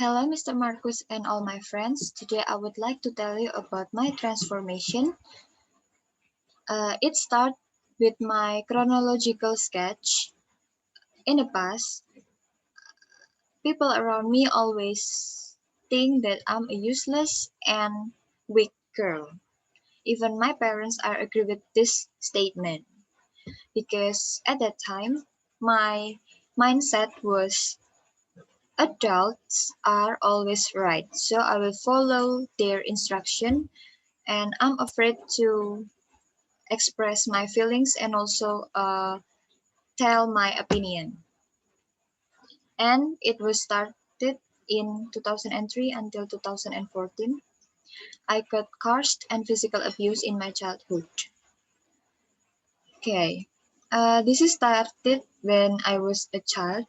Hello, Mr. Marcus and all my friends. Today I would like to tell you about my transformation. It starts with my chronological sketch. In the past, people around me always think that I'm a useless and weak girl. Even my parents are agree with this statement because at that time my mindset was adults are always right, so I will follow their instruction and I'm afraid to express my feelings and also tell my opinion. And it was started in 2003 until 2014. I got cursed and physical abuse in my childhood. Okay, this is started when I was a child.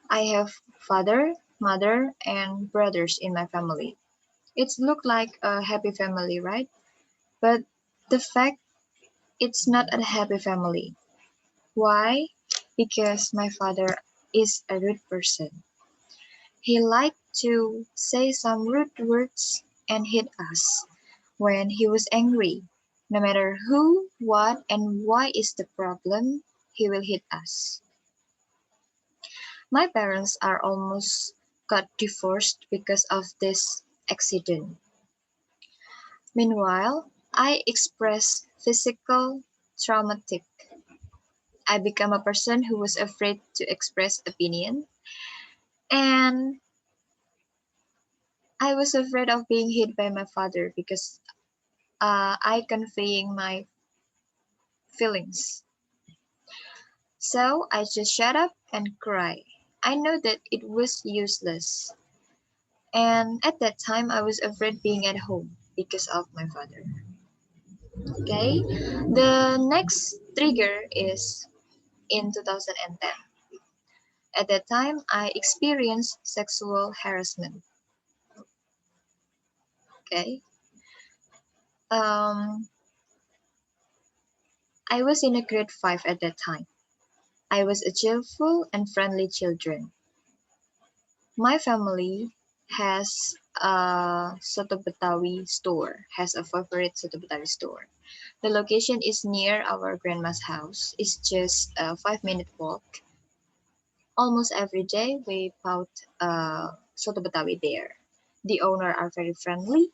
I have father, mother, and brothers in my family. It's look like a happy family, right? But the fact it's not a happy family. Why? Because my father is a rude person. He liked to say some rude words and hit us when he was angry. No matter who, what, and why is the problem, he will hit us. My parents are almost got divorced because of this accident. Meanwhile, I express physical traumatic. I become a person who was afraid to express opinion and I was afraid of being hit by my father because I conveying my feelings. So I just shut up and cry. I know that it was useless. And at that time I was afraid being at home because of my father. Okay. The next trigger is in 2010. At that time I experienced sexual harassment. Okay. Um, I was in a grade 5 at that time. I was a cheerful and friendly children. My family has a Soto Betawi store, has a favorite Soto Betawi store. The location is near our grandma's house. It's just a 5-minute walk. Almost every day we bought Soto Betawi there. The owner are very friendly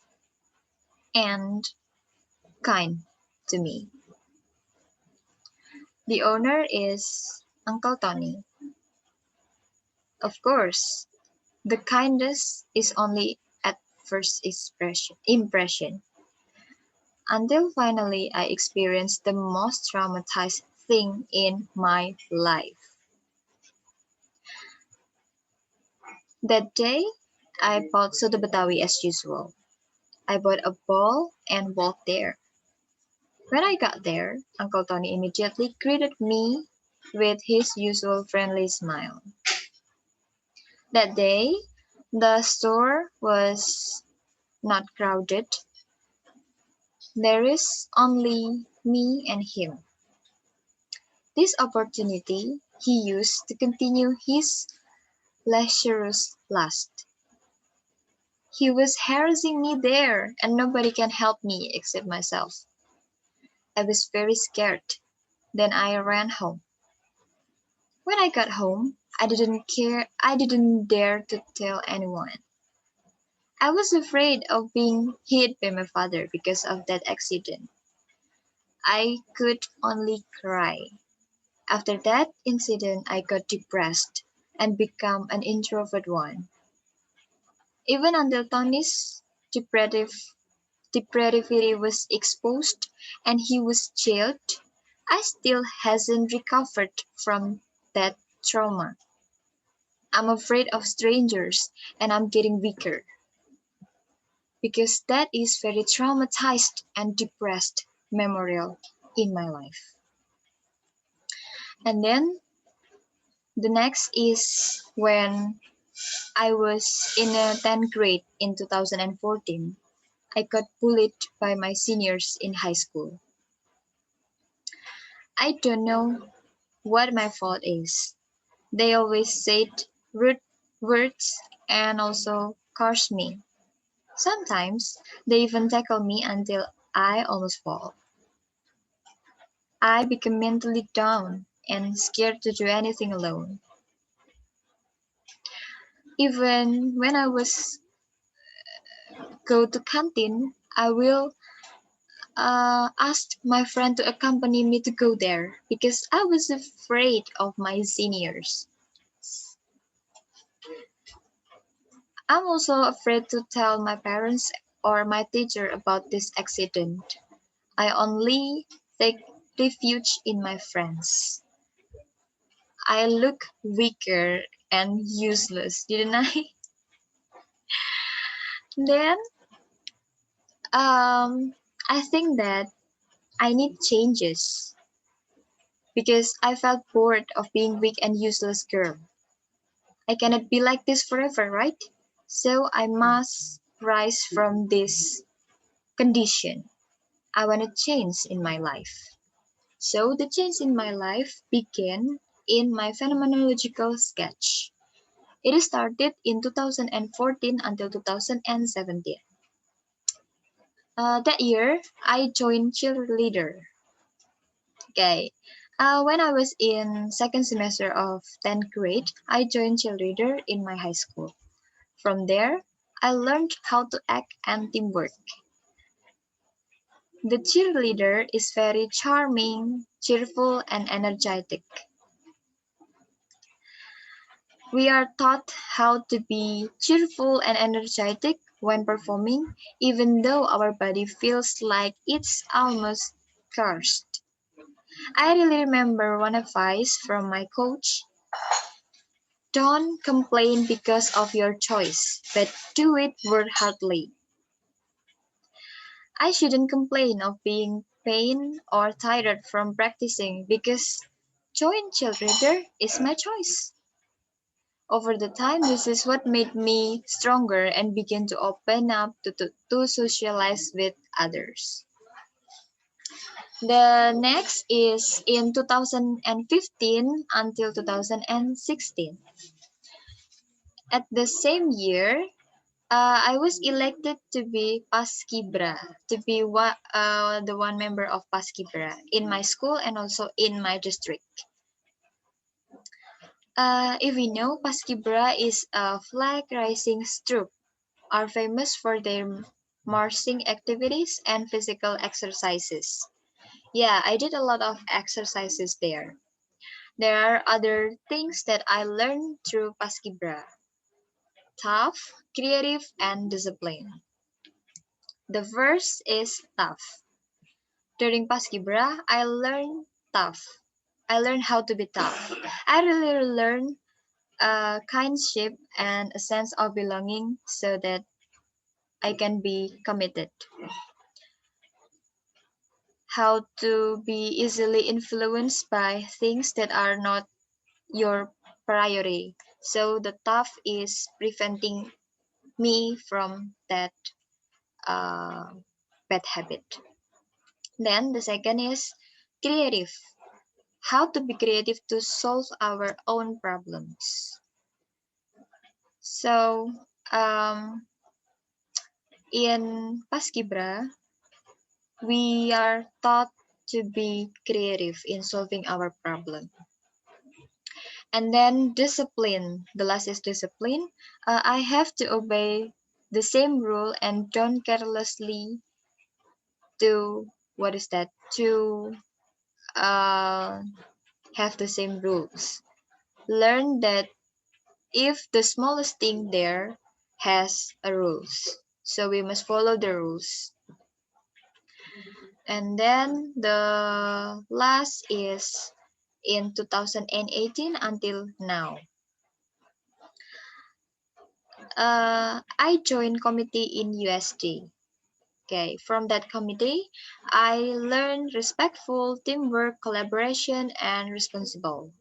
and kind to me. The owner is Uncle Tony. Of course, the kindness is only at first impression, until finally I experienced the most traumatized thing in my life. That day, I bought Soto Betawi as usual. I bought a ball and walked there. When I got there, Uncle Tony immediately greeted me with his usual friendly smile. That day, the store was not crowded. There is only me and him. This opportunity he used to continue his lecherous lust. He was harassing me there, and nobody can help me except myself. I was very scared. Then I ran home. When I got home, I didn't dare to tell anyone. I was afraid of being hit by my father because of that accident. I could only cry. After that incident, I got depressed and became an introvert one. Even until Tony's depressive depravity was exposed and he was jailed, I still hasn't recovered from that trauma. I'm afraid of strangers and I'm getting weaker because that is very traumatized and depressed memorial in my life. And then the next is when I was in a 10th grade in 2014. I got bullied by my seniors in high school. I don't know what my fault is. They always said rude words, and also curse me. Sometimes they even tackle me until I almost fall. I become mentally down and scared to do anything alone. Even when I was go to canteen, I will ask my friend to accompany me to go there because I was afraid of my seniors. I'm also afraid to tell my parents or my teacher about this accident. I only take refuge in my friends. I look weaker and useless, didn't I? Then, um, I think that I need changes because I felt bored of being weak and useless girl. I cannot be like this forever, right? So I must rise from this condition. I want to change in my life. So the change in my life began in my phenomenological sketch. It started in 2014 until 2017. That year, I joined cheerleader. Okay. When I was in second semester of 10th grade, I joined cheerleader in my high school. From there, I learned how to act and teamwork. The cheerleader is very charming, cheerful, and energetic. We are taught how to be cheerful and energetic when performing, even though our body feels like it's almost cursed. I really remember one advice from my coach: don't complain because of your choice, but do it wholeheartedly. I shouldn't complain of being pain or tired from practicing because join cheerleader is my choice. Over the time, this is what made me stronger and begin to open up to socialize with others. The next is in 2015 until 2016. At the same year, I was elected to be Paskibra, to be the one member of Paskibra in my school and also in my district. If we know, Paskibra is a flag raising troop, are famous for their marching activities and physical exercises. Yeah, I did a lot of exercises there. There are other things that I learned through Paskibra: tough, creative, and discipline. The first is tough. During Paskibra, I learned tough. I learned how to be tough. I really learned kindship and a sense of belonging so that I can be committed. How to be easily influenced by things that are not your priority. So the tough is preventing me from that uh, bad habit. Then the second is creative. How to be creative to solve our own problems. So in Paskibra, we are taught to be creative in solving our problem. And then discipline. The last is discipline. I have to obey the same rule and don't carelessly do what is that? To uh, have the same rules. Learn that if the smallest thing there has a rules, so we must follow the rules. And then the last is in 2018 until now. I joined committee in USD. Okay, from that committee, I learned respectful teamwork, collaboration, and responsible.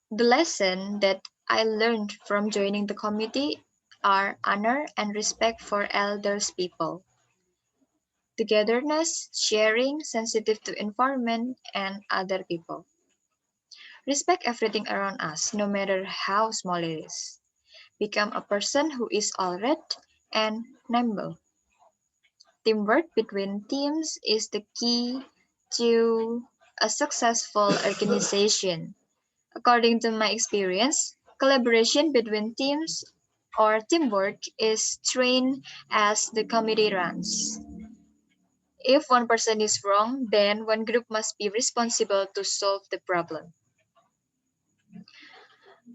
The lesson that I learned from joining the committee are honor and respect for elders people, togetherness, sharing, sensitive to environment and other people. Respect everything around us, no matter how small it is. Become a person who is alert and nimble. Teamwork between teams is the key to a successful organization. According to my experience, collaboration between teams or teamwork is trained as the committee runs. If one person is wrong, then one group must be responsible to solve the problem.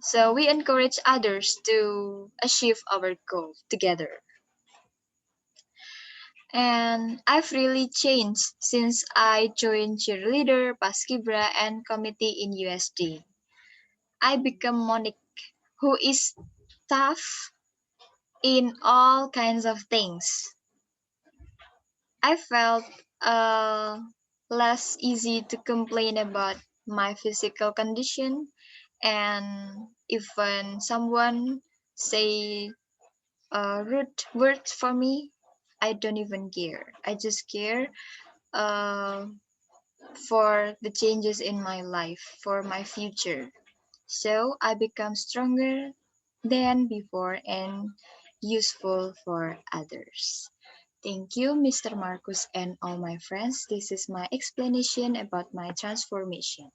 So we encourage others to achieve our goal together. And I've really changed since I joined cheerleader, Paskibra, and committee in USD. I become Monique, who is tough in all kinds of things. I felt uh, less easy to complain about my physical condition, and if when someone say rude words for me, I don't even care. I just care uh, for the changes in my life, for my future. So I become stronger than before and useful for others. Thank you, Mr. Marcus, and all my friends. This is my explanation about my transformation.